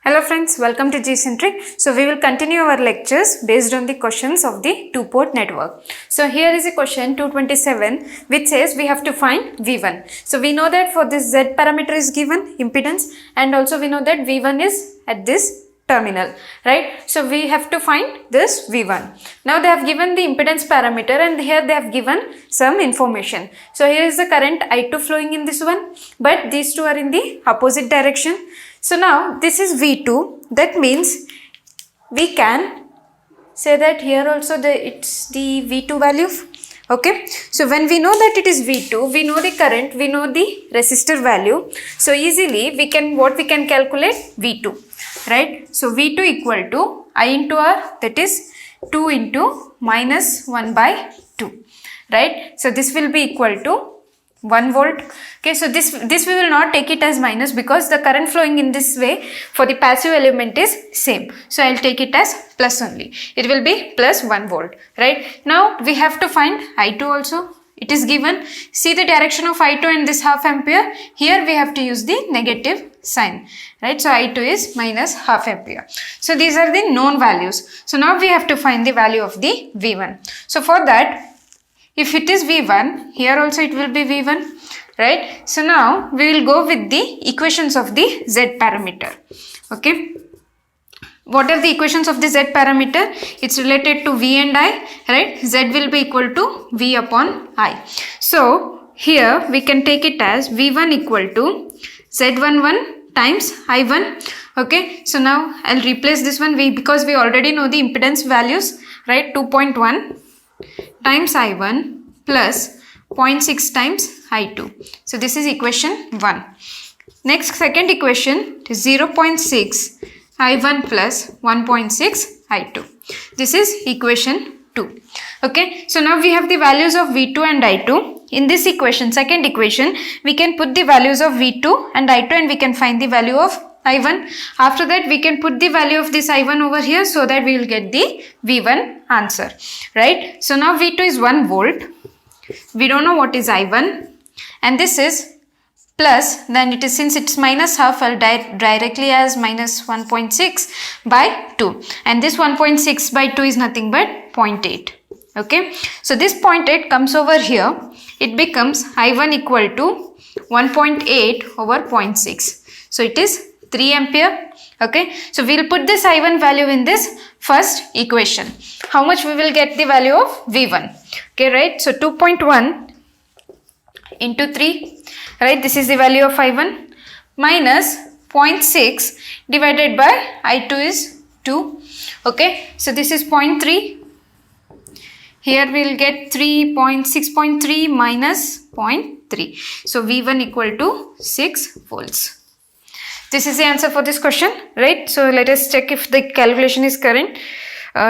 Hello friends, welcome to G-Centric. So we will continue our lectures based on the questions of the two-port network. So here is a question 227 which says we have to find V1. So we know that for this Z parameter is given impedance, and also we know that V1 is at this terminal, right? So we have to find this V1. Now they have given the impedance parameter and here they have given some information. So here is the current I2 flowing in this one, but these two are in the opposite direction. So now this is V2, that means we can say that here also it's the V2 value. Okay, so when we know that it is V2, we know the current, we know the resistor value. So easily we can calculate V2, right? So V2 equal to I into R, that is 2 into minus 1 by 2, right? So this will be equal to 1 volt. Okay, so this we will not take it as minus because the current flowing in this way for the passive element is same. So I will take it as plus only. It will be plus 1 volt, right? Now we have to find I2 also. It is given. See the direction of I2 and this half ampere. Here we have to use the negative sign, right? So I2 is minus half ampere. So these are the known values. So now we have to find the value of the V1. So for that, if it is V1, here also it will be V1, right? So now we will go with the equations of the Z parameter. Okay. What are the equations of the Z parameter? It's related to V and I, right? Z will be equal to V upon I. So here we can take it as V1 equal to Z11 times I1. Okay. So now I'll replace this one because we already know the impedance values, right? 2.1 times I1 plus 0.6 times I2. So this is equation 1. Next, second equation is 0.6 I1 plus 1.6 I2. This is equation 2. Okay, so now we have the values of V2 and I2. In this equation, second equation, we can put the values of V2 and I2 and we can find the value of I1. After that, we can put the value of this I1 over here so that we will get the V1 answer, right? So now V2 is 1 volt. We don't know what is I1, and this is plus, then it is, since it's minus half, I'll directly as minus 1.6 by 2, and this 1.6 by 2 is nothing but 0.8. Okay, so this 0.8 comes over here. It becomes I1 equal to 1.8 over 0.6. So it is 3 ampere. Okay, so we'll put this I1 value in this first equation. How much we will get the value of V1? Okay, right? So 2.1 into 3, right? This is the value of I1 minus 0.6 divided by I2 is 2. Okay, so this is 0.3. Here we will get 6.3 minus 0.3. So V1 equal to 6 volts. This is the answer for this question, right? So let us check if the calculation is correct.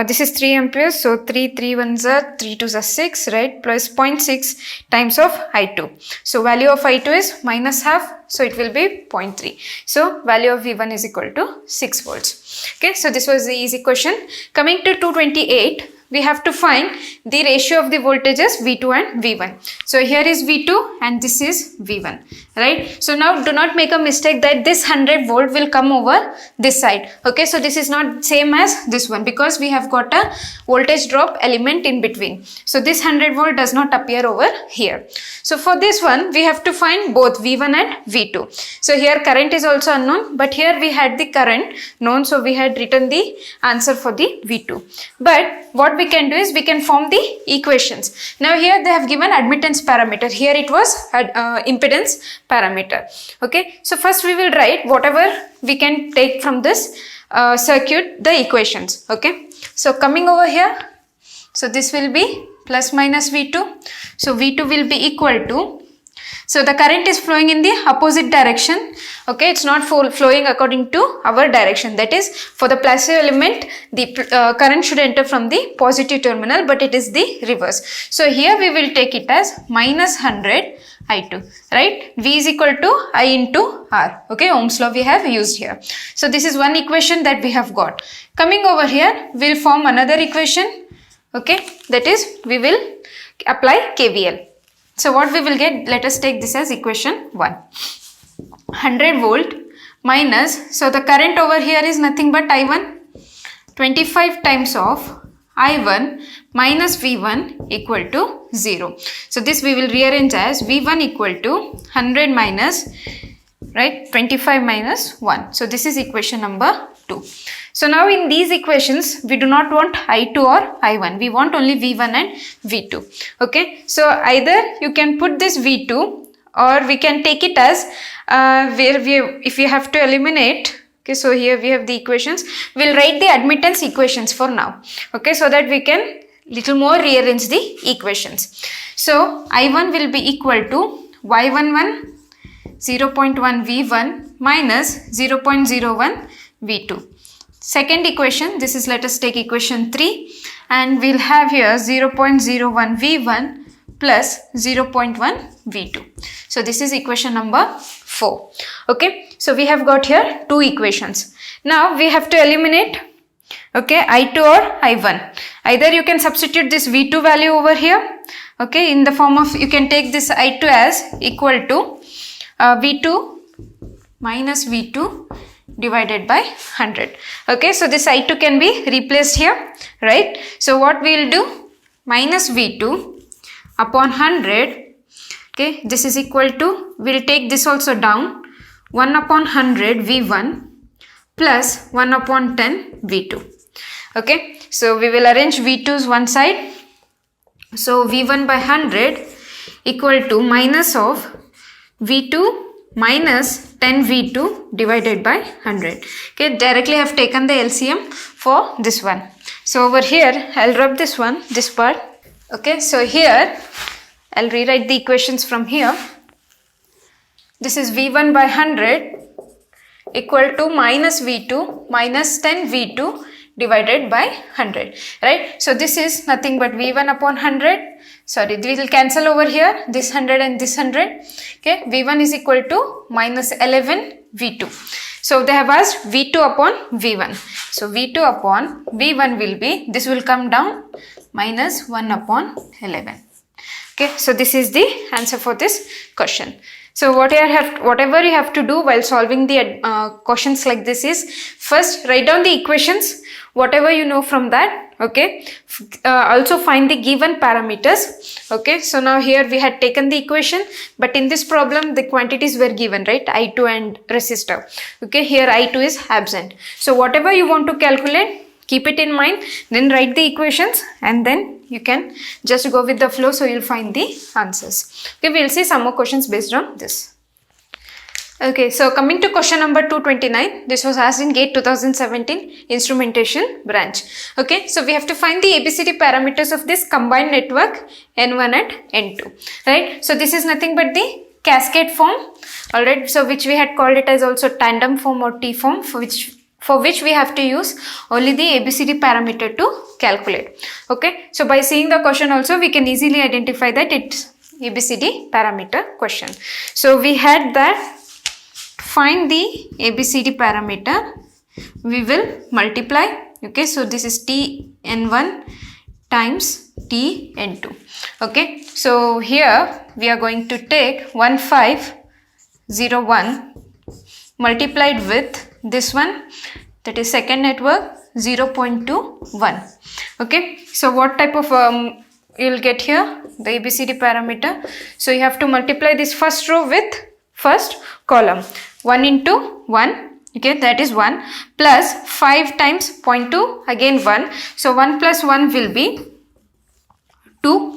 This is 3 amperes, so 3 1s are 3 2s are 6, right? Plus 0.6 times of I2. So value of I2 is minus half, so it will be 0.3. So value of V1 is equal to 6 volts. Okay, so this was the easy question. Coming to 228. We have to find the ratio of the voltages V2 and V1. So here is V2 and this is V1, right? So now do not make a mistake that this 100 volt will come over this side. Okay, so this is not same as this one because we have got a voltage drop element in between. So this 100 volt does not appear over here. So for this one, we have to find both V1 and V2. So here current is also unknown, but here we had the current known. So we had written the answer for the V2. But what we can do is we can form the equations. Now here they have given admittance parameter. Here it was impedance parameter. Okay, so first we will write whatever we can take from this circuit, the equations. Okay, so coming over here, so this will be plus minus V2. So V2 will be equal to, so the current is flowing in the opposite direction. Okay, it's not flowing according to our direction. That is, for the passive element, the current should enter from the positive terminal, but it is the reverse. So here we will take it as minus 100 I2, right? V is equal to I into R. Okay, Ohm's law we have used here. So this is one equation that we have got. Coming over here, we'll form another equation. Okay, that is, we will apply KVL. So what we will get, let us take this as equation 1. 100 volt minus, so the current over here is nothing but I1, 25 times of I1 minus V1 equal to 0. So this we will rearrange as V1 equal to 100 minus, right, 25 minus 1. So this is equation number 2. So now in these equations, we do not want I2 or I1. We want only V1 and V2. Okay. So either you can put this V2 or we can take it as if you have to eliminate. Okay, so here we have the equations. We'll write the admittance equations for now. Okay, so that we can little more rearrange the equations. So I1 will be equal to Y11 0.1 V1 minus 0.01 V2. Second equation, this is, let us take equation 3, and we'll have here 0.01 V1 plus 0.1 V2. So this is equation number 4. Okay, so we have got here two equations. Now we have to eliminate, okay, I2 or I1. Either you can substitute this V2 value over here, okay, in the form of, you can take this I2 as equal to V2 minus V2 divided by 100. Okay, so this I2 can be replaced here, right? So what we will do, minus V2 upon 100, okay, this is equal to, we'll take this also down, 1 upon 100 V1 plus 1 upon 10 V2. Okay, so we will arrange V2's one side. So V1 by 100 equal to minus of V2 minus 10 V2 divided by 100. Okay, directly I have taken the LCM for this one. So over here, I'll rub this one, this part. Okay, so here, I'll rewrite the equations from here. This is V1 by 100 equal to minus V2 minus 10 V2 divided by 100, right? So this is nothing but V1 upon 100. Sorry, we will cancel over here this 100 and this 100. Okay, V1 is equal to minus 11 V2. So they have asked V2 upon V1. So V2 upon V1 will be, this will come down, minus 1 upon 11. Okay, so this is the answer for this question. So whatever you have to do while solving the questions like this is, first write down the equations, whatever you know from that. Okay, also find the given parameters. Okay, so now here we had taken the equation, but in this problem the quantities were given, right? I2 and resistor. Okay, here I2 is absent. So whatever you want to calculate, keep it in mind, then write the equations, and then you can just go with the flow, so you'll find the answers. Okay, we'll see some more questions based on this. Okay, so coming to question number 229, this was asked in GATE 2017 instrumentation branch. Okay, so we have to find the ABCD parameters of this combined network N1 and N2, right? So this is nothing but the cascade form, alright, so which we had called it as also tandem form or T form, for which we have to use only the ABCD parameter to calculate. Okay, so by seeing the question also we can easily identify that it's ABCD parameter question. So we had that, find the ABCD parameter, we will multiply. Okay, so this is Tn1 times Tn2. Okay, so here we are going to take 1501 multiplied with this one, that is second network, 0.21. Okay, so what type of you will get here, the ABCD parameter. So you have to multiply this first row with first column, 1 into 1, okay, that is 1, plus 5 times 0.2, again 1. So 1 plus 1 will be 2.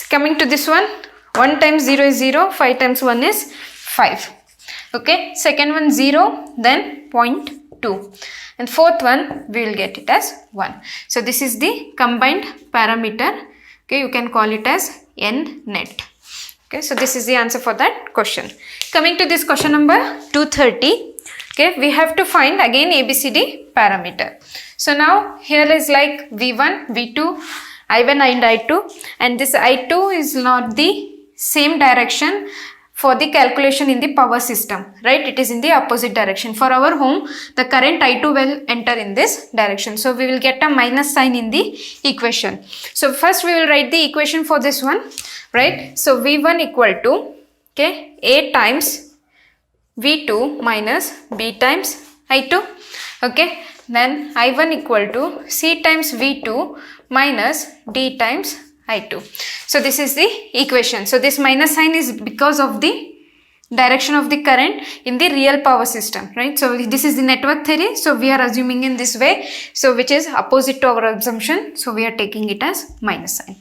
Coming to this one, 1 times 0 is 0, 5 times 1 is 5. Okay, second one 0, then 0.2, and fourth one we will get it as 1. So this is the combined parameter. Okay, you can call it as N net. Okay, so this is the answer for that question. Coming to this question number 230, okay, we have to find again ABCD parameter. So now here is like V1, V2, I1 and I2, and this I2 is not the same direction for the calculation in the power system, right? It is in the opposite direction. For our home, the current I2 will enter in this direction. So we will get a minus sign in the equation. So first we will write the equation for this one, right? So V1 equal to, okay, A times V2 minus B times I2. Okay, then I1 equal to C times V2 minus D times I2. So this is the equation. So this minus sign is because of the direction of the current in the real power system, right? So this is the network theory. So we are assuming in this way, so which is opposite to our assumption. So we are taking it as minus sign.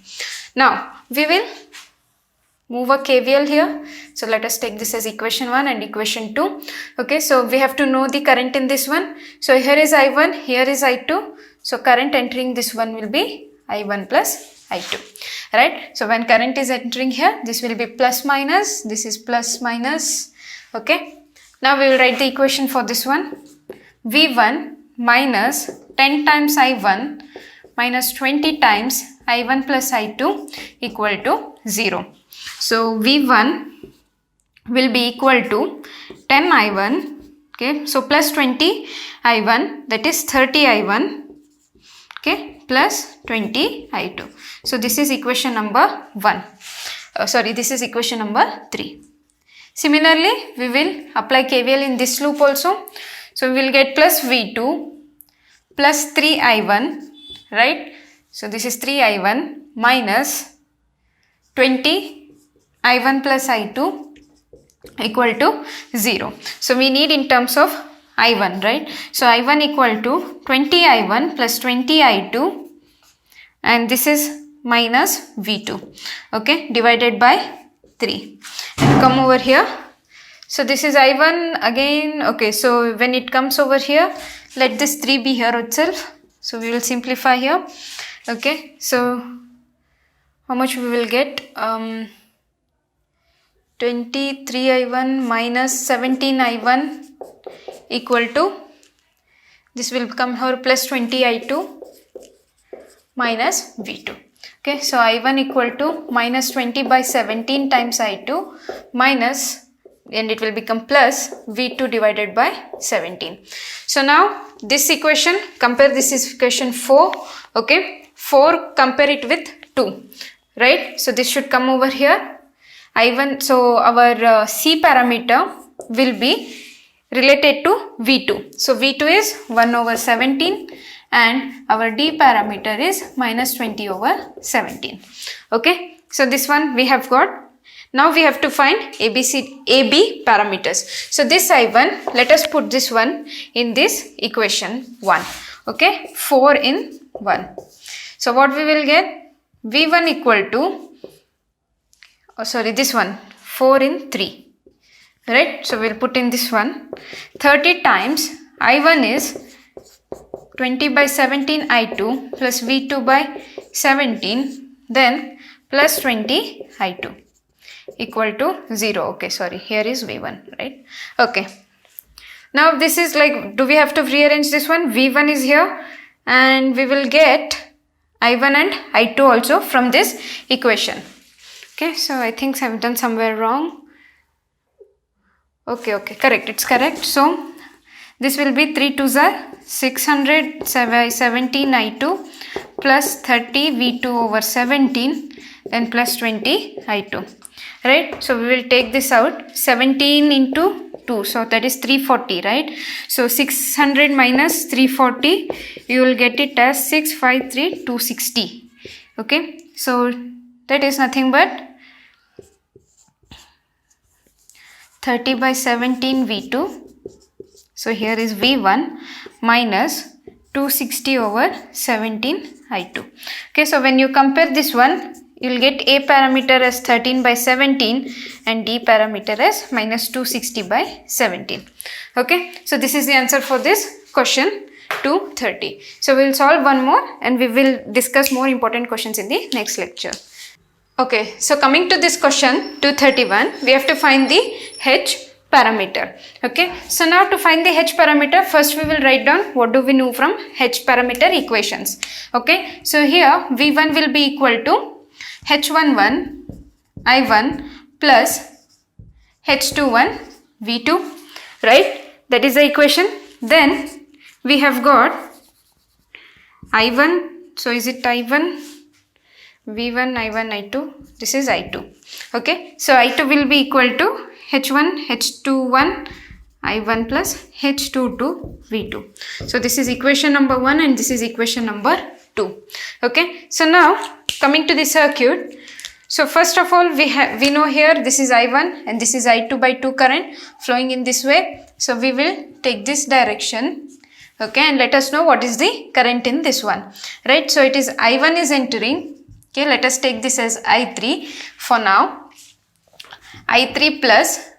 Now we will move a KVL here. So let us take this as equation 1 and equation 2. Okay, so we have to know the current in this one. So here is I1, here is I2. So current entering this one will be I1 plus I2, right? So when current is entering here, this will be plus minus, this is plus minus. Okay, now we will write the equation for this one. V1 minus 10 times I1 minus 20 times I1 plus I2 equal to 0. So V1 will be equal to 10 I1, okay, so plus 20 I1, that is 30 I1, okay, plus 20 I2. So this is equation number 1. This is equation number 3. Similarly, we will apply KVL in this loop also. So we will get plus V2 plus 3 I1, right? So this is 3 I1 minus 20 I1 plus I2 equal to 0. So we need in terms of I1, right? So I1 equal to 20 I1 plus 20 I2, and this is minus V2, okay, divided by 3. And come over here. So this is I1 again, okay, so when it comes over here, let this 3 be here itself. So we will simplify here, okay. So how much we will get? 23 I1 minus 17 I1 equal to, this will come here plus 20 I2 minus V2. Okay, so I1 equal to minus 20 by 17 times I2 minus, and it will become plus V2 divided by 17. So now this equation, compare this is equation 4, okay, 4 compare it with 2, right? So this should come over here. I1, so our C parameter will be related to V2. So V2 is 1 over 17 and our D parameter is minus 20 over 17. Okay, so this one we have got. Now we have to find AB parameters. So this I1, let us put this one in this equation 1. Okay, 4 in 1. So what we will get? V1 equal to, this one 4 in 3, right? So we'll put in this one 30 times I1 is 20 by 17 I2 plus V2 by 17, then plus 20 I2 equal to 0. Okay, here is V1, right? Okay, now this is like, do we have to rearrange this one? V1 is here and we will get I1 and I2 also from this equation. Okay, so I think I've done somewhere wrong. Okay, correct, it's correct. So this will be 3 2s are 600 17 I2 plus 30 V2 over 17, then plus 20 I2, right? So we will take this out, 17 into 2, so that is 340, right? So 600 minus 340, you will get it as 653 260. Okay, so that is nothing but 30 by 17 V2. So here is V1 minus 260 over 17 I2. Okay, so when you compare this one, you will get A parameter as 13 by 17 and D parameter as minus 260 by 17. Okay, so this is the answer for this question 230. So we will solve one more and we will discuss more important questions in the next lecture. Okay, so coming to this question 231, we have to find the H parameter. Okay, so now to find the H parameter, first we will write down what do we know from H parameter equations. Okay, so here V1 will be equal to H11 I1 plus H21 V2, right? That is the equation. Then we have got I1, so is it I1? V1, I1, I2, this is I2. Okay, so I2 will be equal to H1, H21 I1 plus H2 to V2. So this is equation number 1 and this is equation number 2. Okay, so now coming to the circuit. So first of all we know here this is I1 and this is I2 by 2 current flowing in this way. So we will take this direction. Okay, and let us know what is the current in this one, right? So it is I1 is entering. Okay, let us take this as I3 for now. I3 plus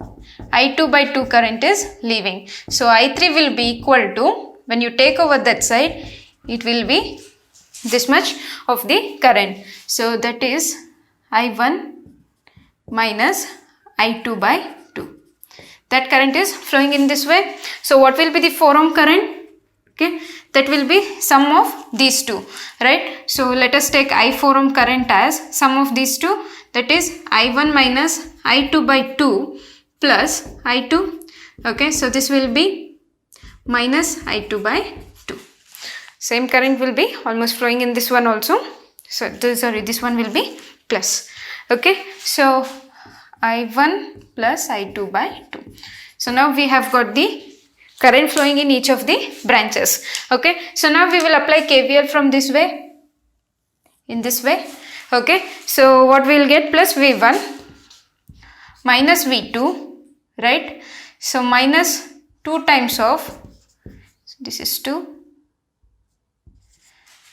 I2 by 2 current is leaving. So I3 will be equal to, when you take over that side, it will be this much of the current. So that is I1 minus I2 by 2. That current is flowing in this way. So what will be the 4 ohm current? Okay, that will be sum of these two, right? So let us take I4 ohm current as sum of these two, that is I1 minus I2 by 2 plus I2. Okay, so this will be minus I2 by 2. Same current will be almost flowing in this one also. So this one will be plus. Okay, so I1 plus I2 by 2. So now we have got the current flowing in each of the branches. Okay, so now we will apply KVL from this way, in this way. Okay, so what we will get, plus V1 minus V2, right? So minus 2 times of, so this is 2.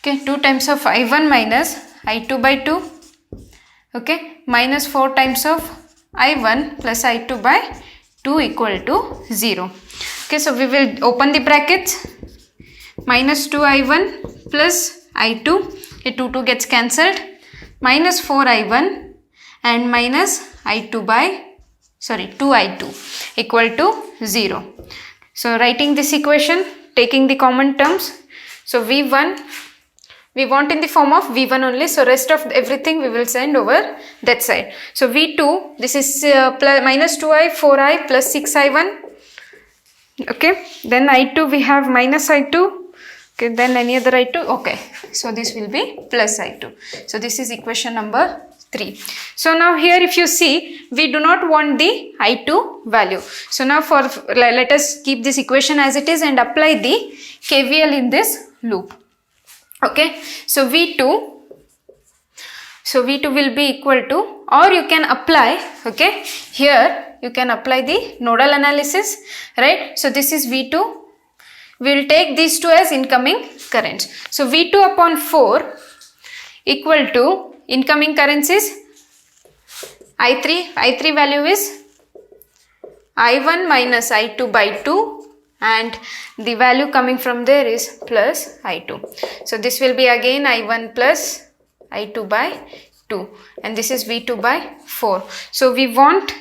Okay, 2 times of I1 minus I2 by 2. Okay, minus 4 times of I1 plus I2 by 2 equal to 0. Okay, so we will open the brackets. Minus 2 I1 plus I2. Okay, 2 gets cancelled. Minus 4 I1 and minus I2 by, 2 I2 equal to 0. So writing this equation, taking the common terms. So V1, we want in the form of V1 only. So rest of everything we will send over that side. So V2, this is minus 2I, 4I plus 6I1. Okay, then I2 we have minus I2. Okay, then any other I2. Okay, so this will be plus I2. So this is equation number 3. So now here if you see, we do not want the I2 value. So now let us keep this equation as it is and apply the KVL in this loop. Okay, so V2 will be equal to, or you can apply, okay, here you can apply the nodal analysis, right? So this is V2. We will take these two as incoming currents. So V2 upon 4 equal to incoming currents is I3. I3 value is I1 minus I2 by 2 and the value coming from there is plus I2. So this will be again I1 plus I2 by 2 and this is V2 by 4. So we want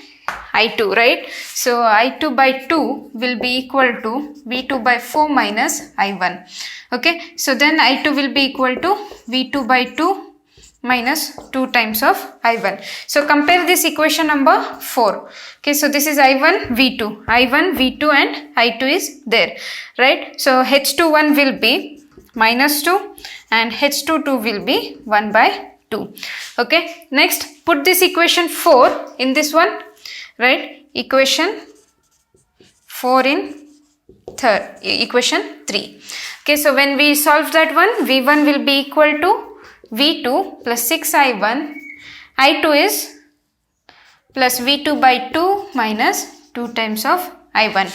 I2, right? So I2 by 2 will be equal to V2 by 4 minus I1. Okay, so then I2 will be equal to V2 by 2 minus 2 times of I1. So compare this equation number 4. Okay, so this is I1, V2. I1, V2 and I2 is there, right? So H21 will be minus 2 and H22 will be 1 by 2. Okay, next put this equation 4 in this one, right? Equation 4 in equation 3. Okay, so when we solve that one, V1 will be equal to V2 plus 6I1, I2 is plus V2 by 2 minus 2 times of I1.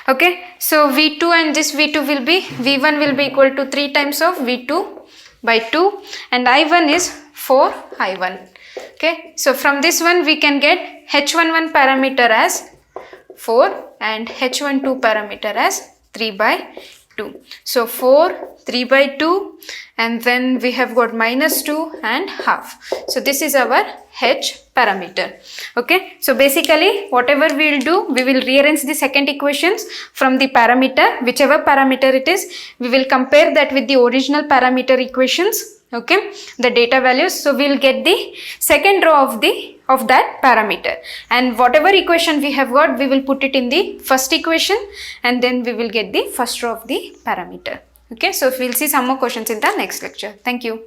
Okay, so V2 and this V2 will be, V1 will be equal to 3 times of V2 by 2 and I1 is 4 I1. Okay, so from this one we can get H11 parameter as 4 and H12 parameter as 3 by 2. So 4, 3 by 2 and then we have got minus 2 and half. So this is our H parameter. Okay, so basically whatever we will do, we will rearrange the second equations from the parameter, whichever parameter it is, we will compare that with the original parameter equations. Okay, the data values. So we will get the second row of that parameter and whatever equation we have got, we will put it in the first equation and then we will get the first row of the parameter. Okay, so we will see some more questions in the next lecture. Thank you.